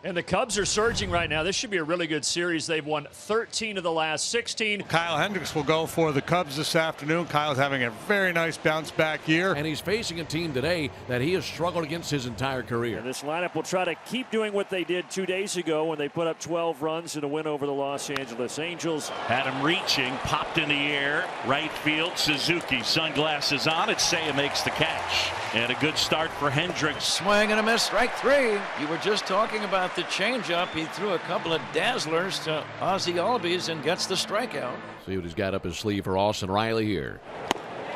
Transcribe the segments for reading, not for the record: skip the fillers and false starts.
And the Cubs are surging right now. This should be a really good series. They've won 13 of the last 16. Kyle Hendricks will go for the Cubs this afternoon. Kyle's having a very nice bounce back year. And he's facing a team today that he has struggled against his entire career. And this lineup will try to keep doing what they did 2 days ago when they put up 12 runs in a win over the Los Angeles Angels. Had him reaching, popped in the air, right field. Suzuki, sunglasses on. It's Seiya makes the catch. And a good start for Hendricks. Swing and a miss, strike three. You were just talking about the changeup. He threw a couple of dazzlers to Ozzie Albies and gets the strikeout. See what he's got up his sleeve for Austin Riley here.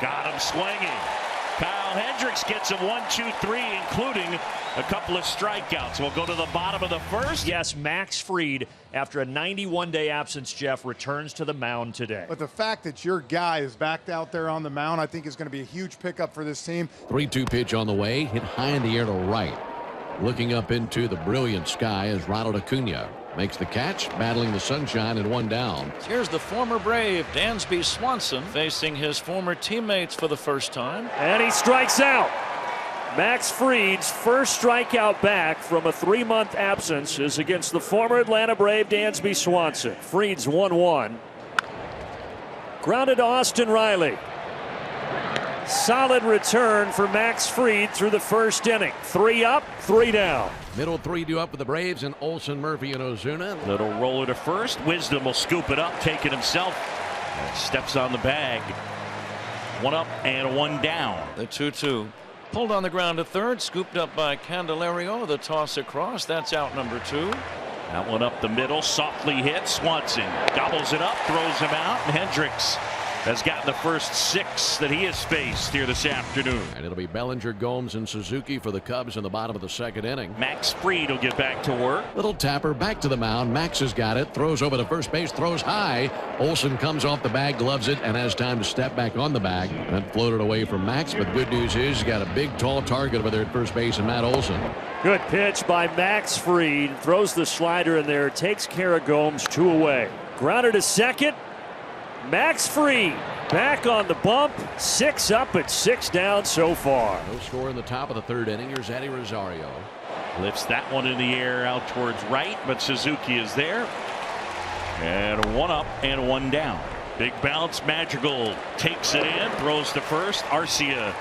Got him swinging. Kyle Hendricks gets him 1, 2, 3, including a couple of strikeouts. We'll go to the bottom of the first. Yes, Max Fried, after a 91-day absence, Jeff, returns to the mound today. But the fact that your guy is back out there on the mound, I think is going to be a huge pickup for this team. 3-2 pitch on the way, hit high in the air to right. Looking up into the brilliant sky is Ronald Acuna. Makes the catch, battling the sunshine, and one down. Here's the former Brave, Dansby Swanson, facing his former teammates for the first time. And he strikes out. Max Fried's first strikeout back from a 3-month absence is against the former Atlanta Brave, Dansby Swanson. Fried's 1-1. Grounded to Austin Riley. Solid return for Max Fried through the first inning. 3 up, 3 down. Middle 3-2 up with the Braves and Olsen, Murphy, and Ozuna. Little roller to first. Wisdom will scoop it up, take it himself. And steps on the bag. 1 up and 1 down. The 2-2. Pulled on the ground to third, scooped up by Candelario. The toss across. That's out number 2. That one up the middle, softly hit. Swanson gobbles it up, throws him out, and Hendricks has gotten the first 6 that he has faced here this afternoon. And it'll be Bellinger, Gomes, and Suzuki for the Cubs in the bottom of the second inning. Max Fried will get back to work. Little tapper back to the mound. Max has got it. Throws over to first base. Throws high. Olsen comes off the bag, gloves it, and has time to step back on the bag. That floated away from Max, but good news is he's got a big, tall target over there at first base, and Matt Olsen. Good pitch by Max Fried. Throws the slider in there. Takes care of Gomes. 2 away. Grounded to second. Max Fried back on the bump. 6 up and 6 down so far. No score in the top of the third inning. Here's Eddie Rosario. Lifts that one in the air out towards right, but Suzuki is there. And 1 up and 1 down. Big bounce. Madrigal takes it in, throws to first. Arcia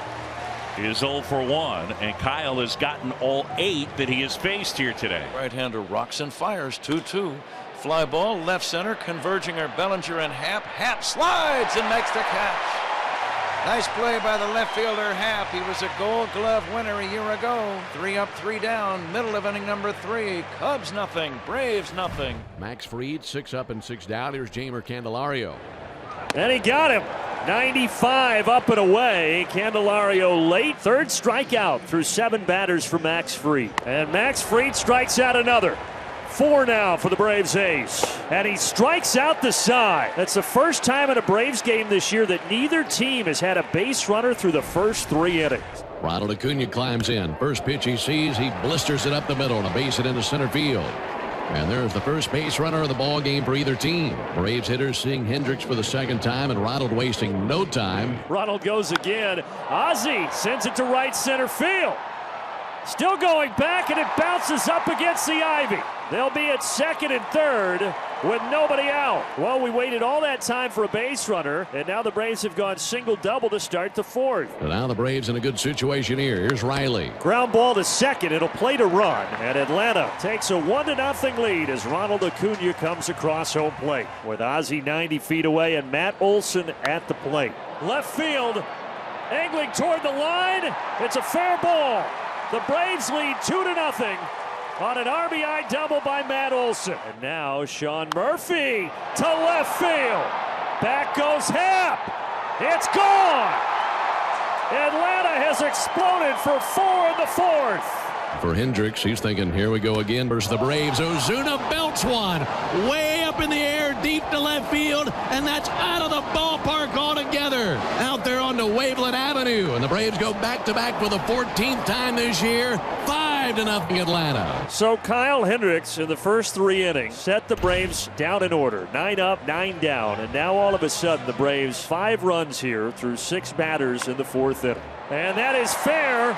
is 0 for 1, and Kyle has gotten all 8 that he has faced here today. Right-hander rocks and fires. 2-2. Fly ball, left center, converging are Bellinger and Happ. Happ slides and makes the catch. Nice play by the left fielder, Happ. He was a Gold Glove winner a year ago. 3 up, 3 down, middle of inning number 3. Cubs nothing, Braves nothing. Max Fried, 6 up and 6 down. Here's Jeimer Candelario. And he got him. 95 up and away. Candelario late. 3rd strikeout through 7 batters for Max Fried. And Max Fried strikes out another. 4 now for the Braves ace. And he strikes out the side. That's the first time in a Braves game this year that neither team has had a base runner through the first 3 innings. Ronald Acuna climbs in. First pitch he sees, he blisters it up the middle and a base it into center field. And there's the first base runner of the ball game for either team. Braves hitters seeing Hendricks for the 2nd time, and Ronald wasting no time. Ronald goes again. Ozzie sends it to right center field. Still going back, and it bounces up against the ivy. They'll be at 2nd and 3rd with nobody out. Well, we waited all that time for a base runner, and now the Braves have gone single-double to start the 4th. But now the Braves in a good situation here. Here's Riley. Ground ball to 2nd. It'll play to run, and Atlanta takes a 1-0 lead as Ronald Acuna comes across home plate with Ozzie 90 feet away and Matt Olson at the plate. Left field, angling toward the line. It's a fair ball. The Braves lead 2-0 on an RBI double by Matt Olson. And now Sean Murphy to left field. Back goes Happ. It's gone. Atlanta has exploded for 4 in the 4th. For Hendricks, he's thinking, here we go again versus the Braves. Ozuna belts one way up in the air, deep to left field, and that's out of the ballpark altogether. Out there on the Waveland Avenue, and the Braves go back-to-back for the 14th time this year. 5-0 Atlanta. So Kyle Hendricks in the first 3 innings set the Braves down in order. 9 up, 9 down, and now all of a sudden the Braves 5 runs here through 6 batters in the 4th inning. And that is fair.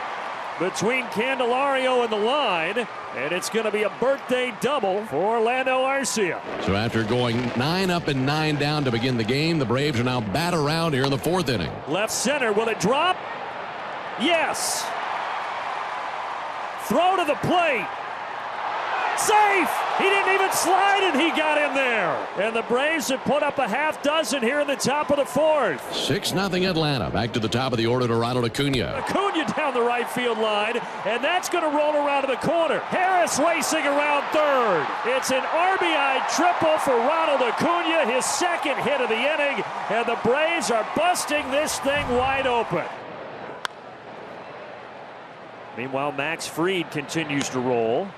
between Candelario and the line, and it's going to be a birthday double for Orlando Arcia. So after going 9 up and 9 down to begin the game, the Braves are now bat around here in the 4th inning. Left center, will it drop? Yes. Throw to the plate. Safe! He didn't even slide and he got in there. And the Braves have put up a half dozen here in the top of the 4th. 6-0 Atlanta. Back to the top of the order to Ronald Acuna. Acuna down the right field line, and that's going to roll around to the corner. Harris racing around third. It's an RBI triple for Ronald Acuna, his second hit of the inning, and the Braves are busting this thing wide open. Meanwhile, Max Fried continues to roll.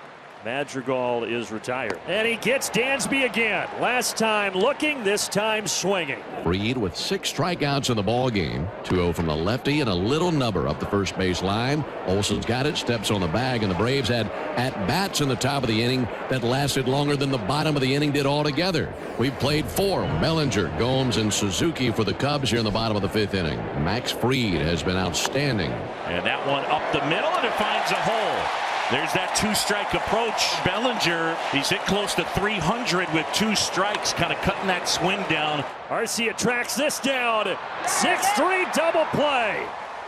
Madrigal is retired. And he gets Dansby again. Last time looking, this time swinging. Fried with 6 strikeouts in the ball game. 2-0 from the lefty and a little nubber up the first base line. Olsen's got it, steps on the bag, and the Braves had at-bats in the top of the inning that lasted longer than the bottom of the inning did altogether. We've played 4. Bellinger, Gomes, and Suzuki for the Cubs here in the bottom of the 5th inning. Max Fried has been outstanding. And that one up the middle, and it finds a hole. There's that 2-strike approach. Bellinger, he's hit close to 300 with 2 strikes, kind of cutting that swing down. Arcia tracks this down. 6-3 double play.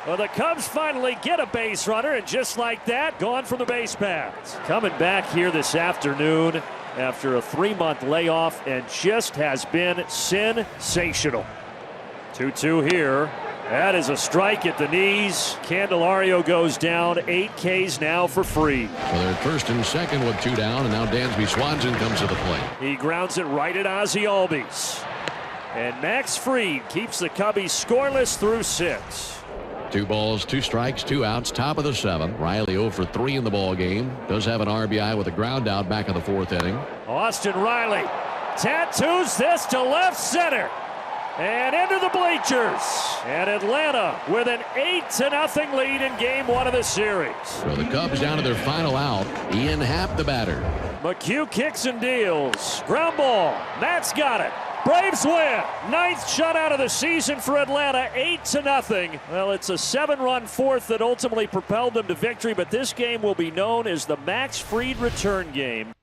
Well, the Cubs finally get a base runner, and just like that, gone from the base paths. Coming back here this afternoon after a 3-month layoff, and just has been sensational. 2-2 here. That is a strike at the knees. Candelario goes down. 8 Ks now for Fried. Well, they're first and second with 2 down, and now Dansby Swanson comes to the plate. He grounds it right at Ozzie Albies. And Max Fried keeps the Cubbies scoreless through 6. 2 balls, 2 strikes, 2 outs, top of the 7th. Riley 0 for 3 in the ball game. Does have an RBI with a ground out back in the 4th inning. Austin Riley tattoos this to left center. And into the bleachers. And Atlanta with an 8-0 lead in game 1 of the series. So the Cubs down to their final out. Ian Happ the batter. McHugh kicks and deals. Ground ball. Matt's got it. Braves win. 9th shutout of the season for Atlanta. 8-0. Well, it's a 7-run 4th that ultimately propelled them to victory, but this game will be known as the Max Fried return game.